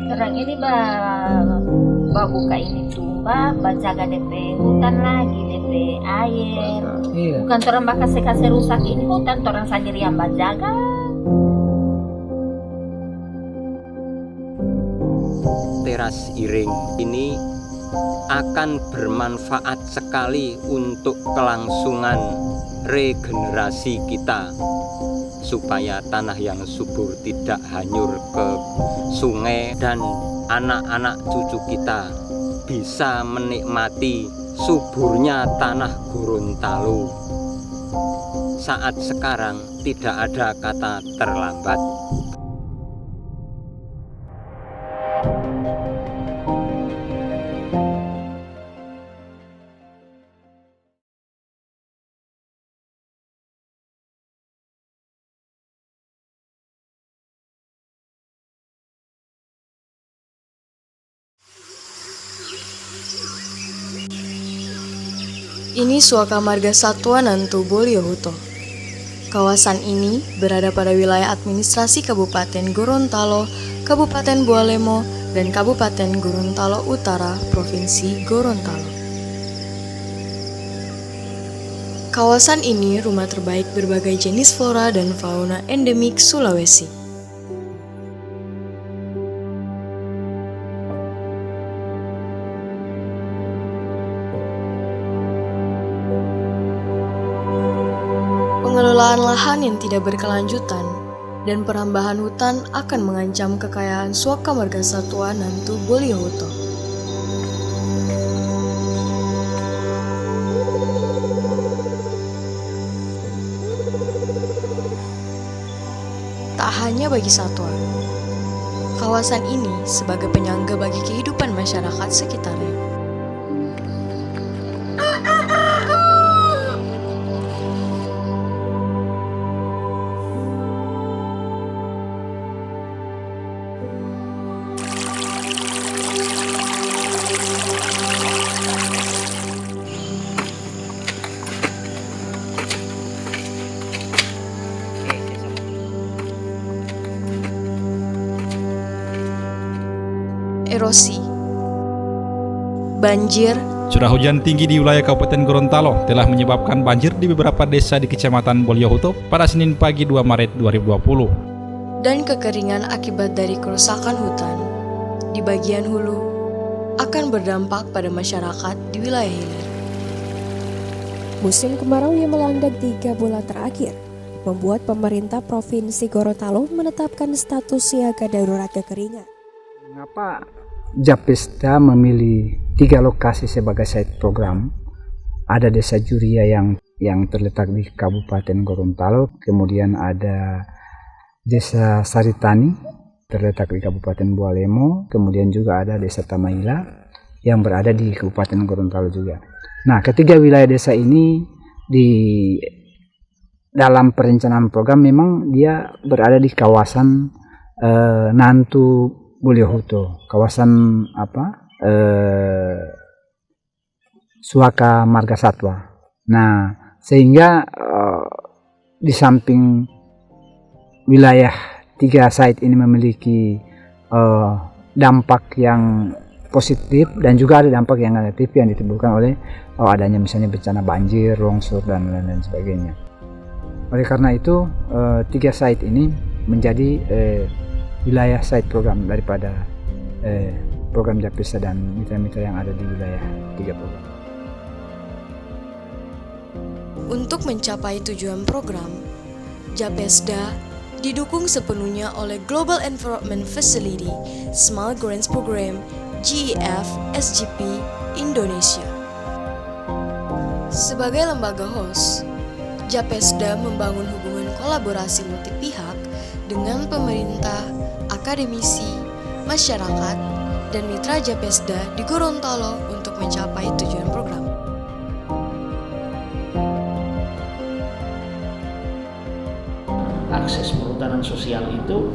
Orang ini buka ini tumba, jaga DP hutan lagi, DP air. Iya. Bukan orang kasih rusak ini hutan, orang sendiri yang jaga. Teras Iring ini akan bermanfaat sekali untuk kelangsungan regenerasi kita, supaya tanah yang subur tidak hanyur ke sungai dan anak-anak cucu kita bisa menikmati suburnya tanah Gorontalo. Saat sekarang tidak ada kata terlambat. Ini Suaka Marga Satwa Nantu Boliohuto. Kawasan ini berada pada wilayah administrasi Kabupaten Gorontalo, Kabupaten Bualemo, dan Kabupaten Gorontalo Utara, Provinsi Gorontalo. Kawasan ini rumah terbaik berbagai jenis flora dan fauna endemik Sulawesi. Pengelolaan lahan yang tidak berkelanjutan dan perambahan hutan akan mengancam kekayaan Suaka Marga Satwa Nantu Boliohuto. Tak hanya bagi satwa, kawasan ini sebagai penyangga bagi kehidupan masyarakat sekitarnya. Erosi, banjir. Curah hujan tinggi di wilayah Kabupaten Gorontalo telah menyebabkan banjir di beberapa desa di Kecamatan Boliohuto pada Senin pagi 2 Maret 2020. Dan kekeringan akibat dari kerusakan hutan di bagian hulu akan berdampak pada masyarakat di wilayah hilir. Musim kemarau yang melanda 3 bulan terakhir membuat pemerintah Provinsi Gorontalo menetapkan status siaga darurat kekeringan. Mengapa Japesda memilih 3 lokasi sebagai site program? Ada Desa Juria yang terletak di Kabupaten Gorontalo, kemudian ada Desa Saritani terletak di Kabupaten Bualemo, kemudian juga ada Desa Tamaila yang berada di Kabupaten Gorontalo juga. Nah, ketiga wilayah desa ini di dalam perencanaan program memang dia berada di kawasan Nantu Boliohuto, kawasan Suaka Marga Satwa. Nah, sehingga di samping wilayah 3 site ini memiliki dampak yang positif dan juga ada dampak yang negatif yang ditimbulkan oleh adanya misalnya bencana banjir, longsor dan lain-lain sebagainya. Oleh karena itu 3 site ini menjadi wilayah site program daripada program Japesda dan mitra-mitra yang ada di wilayah 3 program. Untuk mencapai tujuan program, Japesda didukung sepenuhnya oleh Global Environment Facility Small Grants Program GEF SGP Indonesia. Sebagai lembaga host, Japesda membangun hubungan kolaborasi multi pihak dengan pemerintah, akademisi, masyarakat, dan mitra Japesda di Gorontalo untuk mencapai tujuan program. Akses perhutanan sosial itu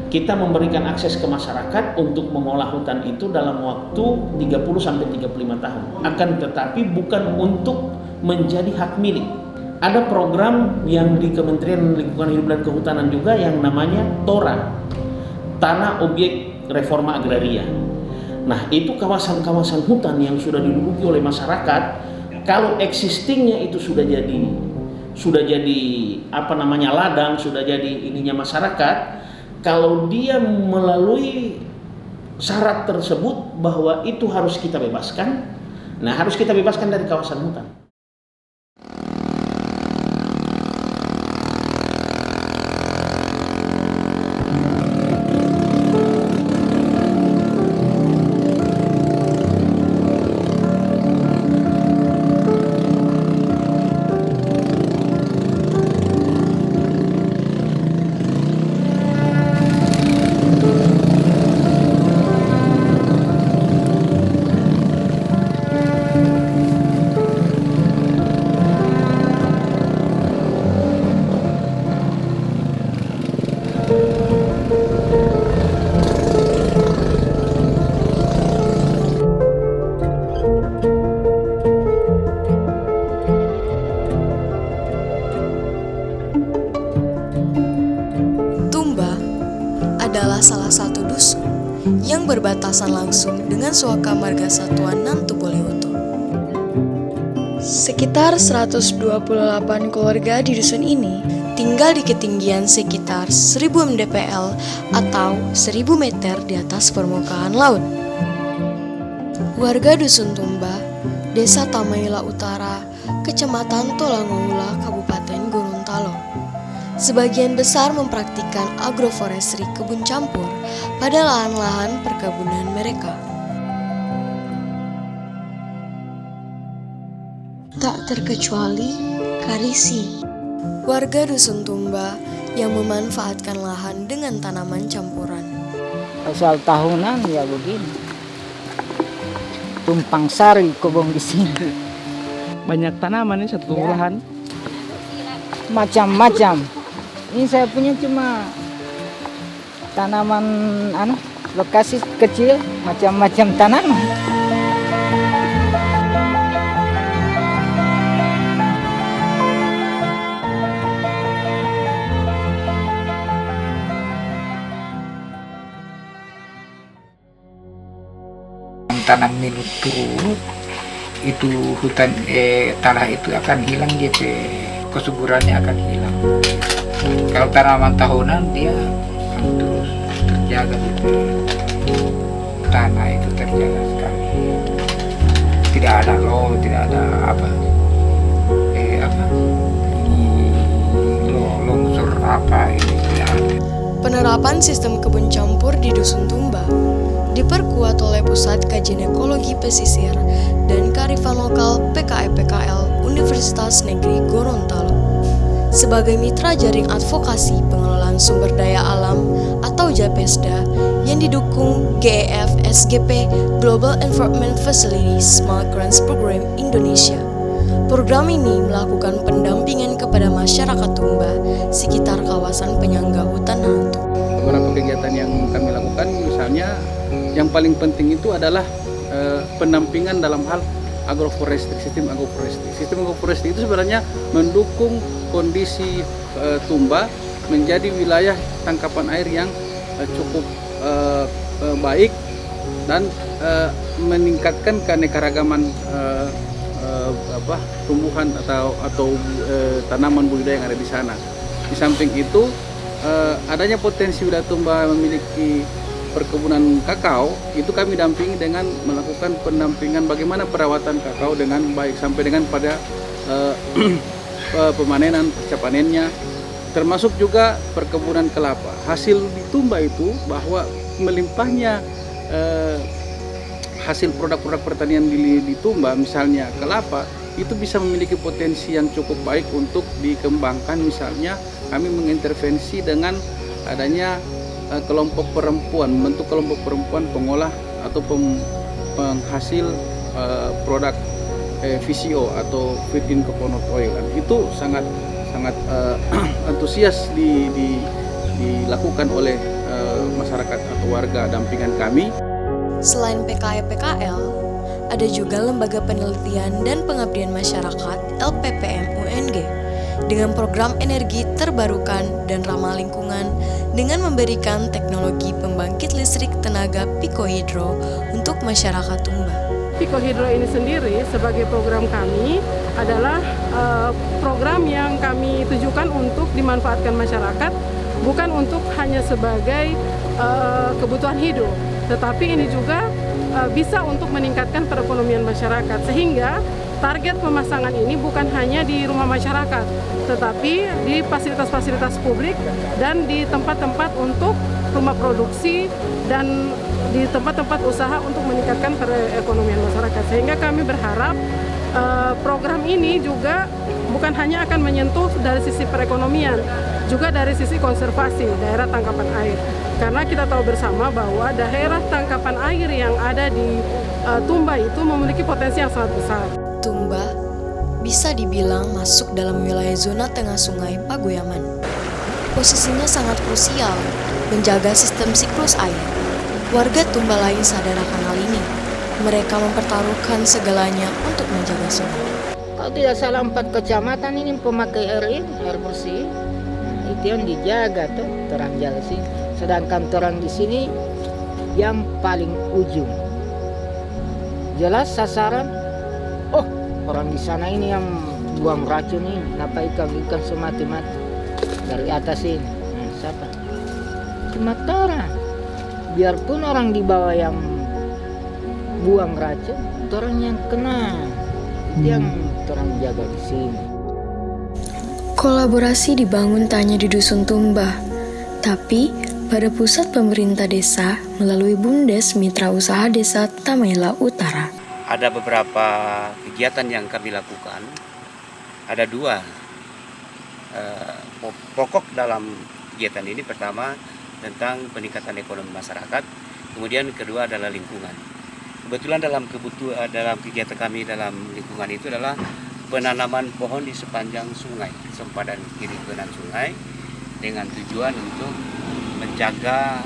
kita memberikan akses ke masyarakat untuk mengolah hutan itu dalam waktu 30-35 tahun. Akan tetapi bukan untuk menjadi hak milik. Ada program yang di Kementerian Lingkungan Hidup dan Kehutanan juga yang namanya TORA, Tanah Objek reforma agraria. Nah, itu kawasan-kawasan hutan yang sudah diduduki oleh masyarakat, kalau existingnya itu sudah jadi ladang, sudah jadi ininya masyarakat, kalau dia melalui syarat tersebut bahwa itu harus kita bebaskan, nah harus kita bebaskan dari kawasan hutan. Adalah salah satu dusun yang berbatasan langsung dengan Suaka Margasatwa Nantu Bolioto. Sekitar 128 keluarga di dusun ini tinggal di ketinggian sekitar 1000 mdpl atau 1000 meter di atas permukaan laut. Warga Dusun Tumba, Desa Tamaila Utara, Kecamatan Tolangoula, Kabupaten Gorontalo, sebagian besar mempraktikkan agroforestry kebun campur pada lahan-lahan perkebunan mereka. Tak terkecuali Karisi, warga Dusun Tumba yang memanfaatkan lahan dengan tanaman campuran. Asal tahunan ya begini. Tumpang sari kobong di sini. Banyak tanaman ini satu lahan. Macam-macam. Ini saya punya cuma tanaman lokasi kecil, macam-macam tanaman. Tanam minut turun itu hutan tanah itu akan hilang, DP kesuburannya akan hilang. Kalau tanaman tahunan dia terus terjaga, DP tanah itu terjaga sekali, tidak ada tidak ada longsor ini tidak ada. Penerapan sistem kebun campur di Dusun Tumba diperkuat oleh Pusat Kajian Ekologi Pesisir dan Kearifan Lokal PKL Universitas Negeri Gorontalo sebagai mitra jaring advokasi pengelolaan sumber daya alam atau JAPESDA yang didukung GEF SGP Global Environment Facility Smart Grants Program Indonesia. Program ini melakukan pendampingan kepada masyarakat Tumba sekitar kawasan penyangga hutan hantu. Beberapa kegiatan yang kami lakukan, misalnya yang paling penting itu adalah pendampingan dalam hal agroforestry, sistem agroforestry. Sistem agroforestry itu sebenarnya mendukung kondisi Tumba menjadi wilayah tangkapan air yang cukup baik dan meningkatkan keanekaragaman tumbuhan atau tanaman budidaya yang ada di sana. Di samping itu adanya potensi wilayah Tumba memiliki perkebunan kakao, itu kami dampingi dengan melakukan pendampingan bagaimana perawatan kakao dengan baik sampai dengan pada pemanenan, pasca panennya, termasuk juga perkebunan kelapa. Hasil di Tumba itu bahwa melimpahnya hasil produk-produk pertanian di Tumba, misalnya kelapa, itu bisa memiliki potensi yang cukup baik untuk dikembangkan. Misalnya kami mengintervensi dengan adanya kelompok perempuan, membentuk kelompok perempuan pengolah atau penghasil produk VCO atau virgin coconut oil. Itu sangat antusias dilakukan oleh masyarakat atau warga dampingan kami. Selain PKL, ada juga Lembaga Penelitian dan Pengabdian Masyarakat LPPM UNG dengan program energi terbarukan dan ramah lingkungan dengan memberikan teknologi pembangkit listrik tenaga pikohidro untuk masyarakat Tumba. Pikohidro ini sendiri sebagai program kami adalah program yang kami tujukan untuk dimanfaatkan masyarakat, bukan untuk hanya sebagai kebutuhan hidup, tetapi ini juga bisa untuk meningkatkan perekonomian masyarakat, sehingga target pemasangan ini bukan hanya di rumah masyarakat, tetapi di fasilitas-fasilitas publik dan di tempat-tempat untuk rumah produksi dan di tempat-tempat usaha untuk meningkatkan perekonomian masyarakat. Sehingga kami berharap program ini juga bukan hanya akan menyentuh dari sisi perekonomian, juga dari sisi konservasi daerah tangkapan air. Karena kita tahu bersama bahwa daerah tangkapan air yang ada di Tumba itu memiliki potensi yang sangat besar. Tumba bisa dibilang masuk dalam wilayah zona tengah sungai Pagoyaman. Posisinya sangat krusial, menjaga sistem siklus air. Warga Tumba lain sadar akan hal ini. Mereka mempertaruhkan segalanya untuk menjaga sungai. Kalau tidak salah 4 kecamatan ini pemakai air bersih. Itu yang dijaga tuh, terang jaga sih. Sedangkan orang di sini yang paling ujung. Jelas sasaran. Oh, orang di sana ini yang buang racun ini, kenapa ikan semati-mati dari atas ini. Siapa? Cuma orang. Biarpun orang di bawah yang buang racun, orang yang kena. Itu yang orang jaga di sini. Kolaborasi dibangun tak hanya di Dusun Tumba, tapi pada pusat pemerintah desa melalui BUMDes Mitra Usaha Desa Tamaila Utara. Ada beberapa kegiatan yang kami lakukan. Ada 2 pokok dalam kegiatan ini. Pertama tentang peningkatan ekonomi masyarakat, kemudian kedua adalah lingkungan. Kebetulan dalam kegiatan kami dalam lingkungan itu adalah penanaman pohon di sepanjang sungai, sempadan kiri kanan sungai, dengan tujuan untuk menjaga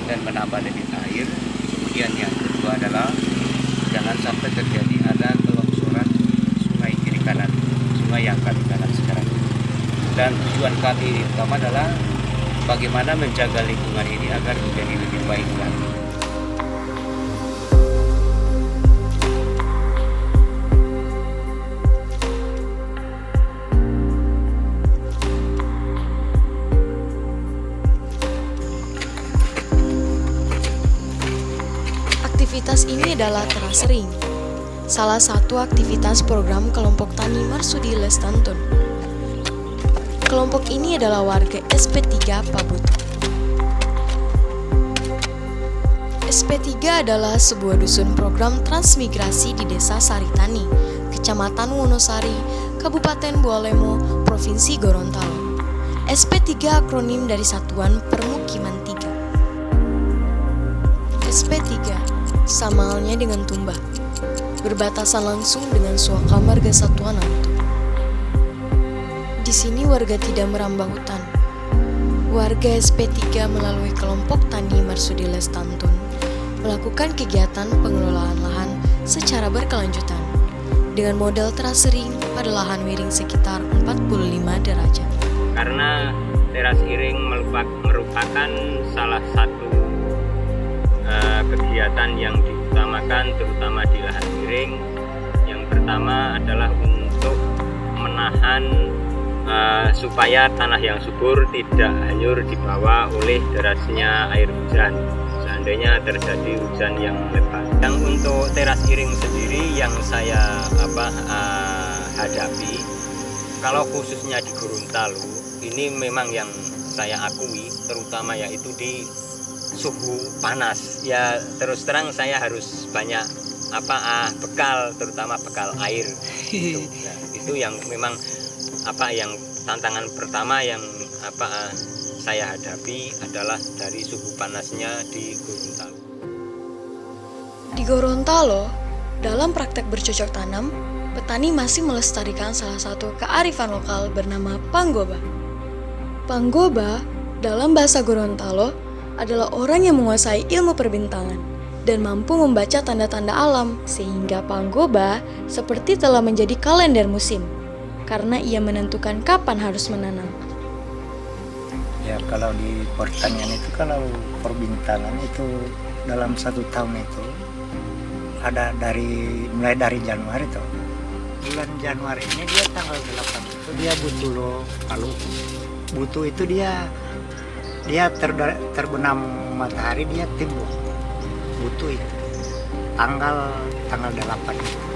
dan menambah debit air. Kemudian yang kedua adalah jangan sampai terjadi ada kelongsoran sungai kiri kanan, sungai yang kiri kanan sekarang. Dan tujuan kami utama adalah bagaimana menjaga lingkungan ini agar menjadi lebih baik lagi. Aktivitas ini adalah terasering, salah satu aktivitas program kelompok tani Marsudi Lestantun. Kelompok ini adalah warga SP3 Pabuta. SP3 adalah sebuah dusun program transmigrasi di Desa Saritani, Kecamatan Wonosari, Kabupaten Bualemo, Provinsi Gorontalo. SP3 akronim dari Satuan Permukiman 3. SP3 sama halnya dengan Tumba, berbatasan langsung dengan Suaka Marga Satwa Nantu. Di sini warga tidak merambah hutan. Warga SP3 melalui kelompok tani Marsudi Lestantun melakukan kegiatan pengelolaan lahan secara berkelanjutan dengan model terasering pada lahan miring sekitar 45 derajat. Karena teras iring merupakan salah satu kegiatan yang diutamakan terutama di lahan miring. Yang pertama adalah untuk menahan supaya tanah yang subur tidak hanyut dibawa oleh derasnya air hujan seandainya terjadi hujan yang lebat. Yang untuk teras iring sendiri yang saya hadapi, kalau khususnya di Gorontalo ini memang yang saya akui terutama yaitu di suhu panas. Ya terus terang saya harus banyak bekal, terutama bekal air. Itu yang memang yang tantangan pertama yang saya hadapi adalah dari suhu panasnya di Gorontalo. Di Gorontalo, dalam praktek bercocok tanam, petani masih melestarikan salah satu kearifan lokal bernama Panggoba. Panggoba dalam bahasa Gorontalo adalah orang yang menguasai ilmu perbintangan dan mampu membaca tanda-tanda alam, sehingga Panggoba seperti telah menjadi kalender musim karena ia menentukan kapan harus menanam. Ya, Ya kalau di pertanian itu, kalau perbintangan itu dalam 1 tahun itu ada mulai dari Januari tuh. Bulan Januari ini dia tanggal 8 itu dia butuh loh. Kalau butuh itu dia terbenam matahari, dia timbul butuh itu tanggal 8 itu.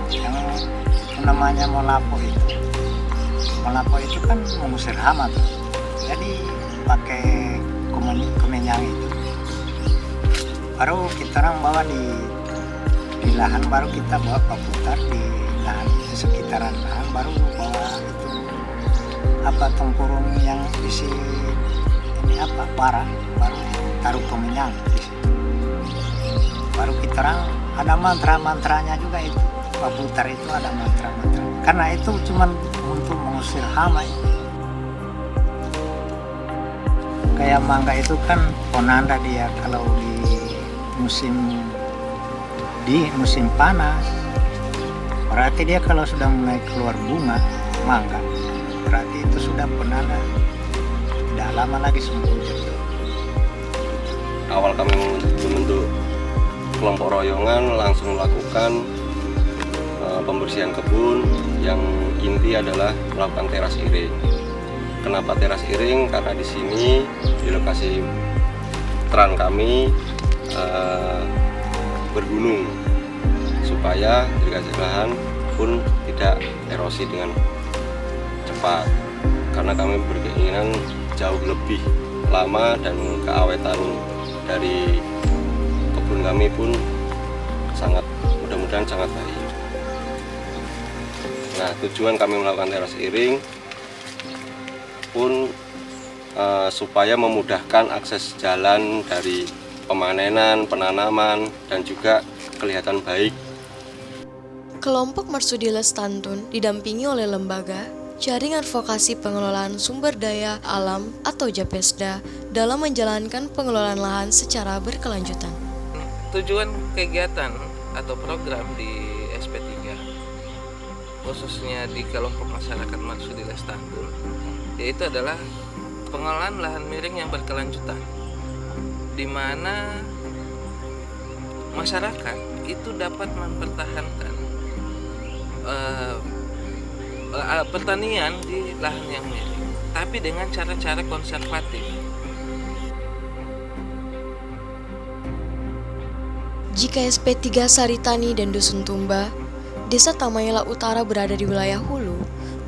Yang namanya molapo itu kan mengusir hama tuh. Jadi pakai kemenyang itu baru kita orang bawa di lahan, baru kita bawa putar di lahan, di sekitaran lahan, baru bawa itu tempurung yang isi ini bara, baru taruh kemenyang di situ. Baru kita orang ada mantra-mantranya juga itu. Putar itu ada mantra-mantra. Karena itu cuman untuk mengusir hama itu. Kayak mangga itu kan penanda dia kalau di musim panas. Berarti dia kalau sudah mulai keluar bunga mangga, berarti itu sudah penanda tidak lama lagi sembuh. Awal kami membentuk kelompok royongan langsung melakukan pembersihan kebun, yang inti adalah melakukan teras iring. Kenapa teras iring? Karena di sini di lokasi teran kami bergunung, supaya irigasi lahan pun tidak erosi dengan cepat. Karena kami berkeinginan jauh lebih lama dan keawetan dari kebun kami pun mudah-mudahan sangat baik. Nah, tujuan kami melakukan teras iring pun supaya memudahkan akses jalan dari pemanenan, penanaman, dan juga kelihatan baik. Kelompok Marsudi Lestantun didampingi oleh lembaga Jaring Advokasi Pengelolaan Sumber Daya Alam atau JAPESDA dalam menjalankan pengelolaan lahan secara berkelanjutan. Tujuan kegiatan atau program di SP3 khususnya di kelompok masyarakat Marsudi Lestantun yaitu adalah pengelolaan lahan miring yang berkelanjutan, di mana masyarakat itu dapat mempertahankan pertanian di lahan yang miring, tapi dengan cara-cara konservatif. Jika SP3 Saritani dan Dusun Tumba, Desa Tamayela Utara berada di wilayah hulu,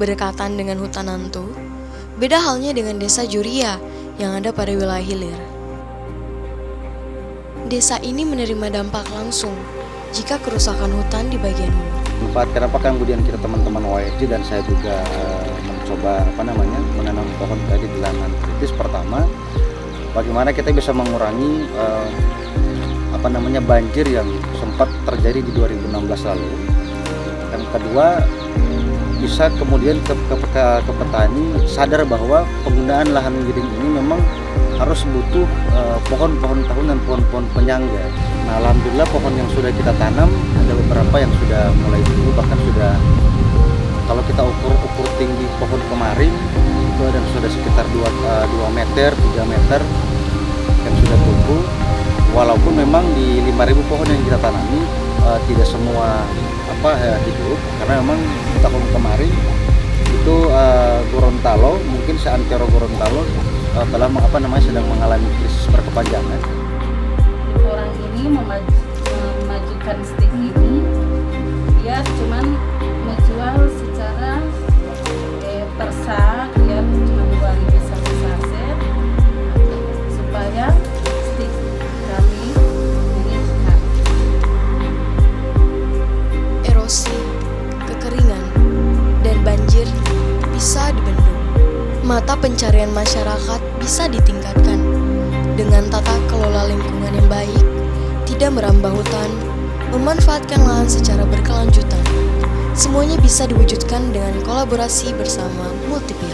berdekatan dengan hutan Nantu, beda halnya dengan Desa Juria yang ada pada wilayah hilir. Desa ini menerima dampak langsung jika kerusakan hutan di bagian hulu. Kenapa kemudian kita teman-teman YFG dan saya juga mencoba menanam pohon tadi di lahan kritis. Pertama, bagaimana kita bisa mengurangi banjir yang sempat terjadi di 2016 lalu. Yang kedua, bisa kemudian ke petani sadar bahwa penggunaan lahan miring ini memang harus butuh pohon-pohon tahun dan pohon-pohon penyangga. Nah, alhamdulillah pohon yang sudah kita tanam ada beberapa yang sudah mulai tumbuh, bahkan sudah kalau kita ukur tinggi pohon kemarin itu ada sudah sekitar 2 meter, 3 meter yang sudah tumbuh. Walaupun memang di 5.000 pohon yang kita tanami tidak semua hidup, karena memang tahun kemarin itu Gorontalo, mungkin seantero Gorontalo telah sedang mengalami krisis berkepanjangan. Orang ini memajukan stik ini, dia cuman menjual secara persak, ya cuma 2.000 satu saset, supaya stik kami ini erosi, kekeringan, dan banjir bisa dibendung. Mata pencarian masyarakat bisa ditingkatkan dengan tata kelola lingkungan yang baik, tidak merambah hutan, memanfaatkan lahan secara berkelanjutan. Semuanya bisa diwujudkan dengan kolaborasi bersama multi pihak.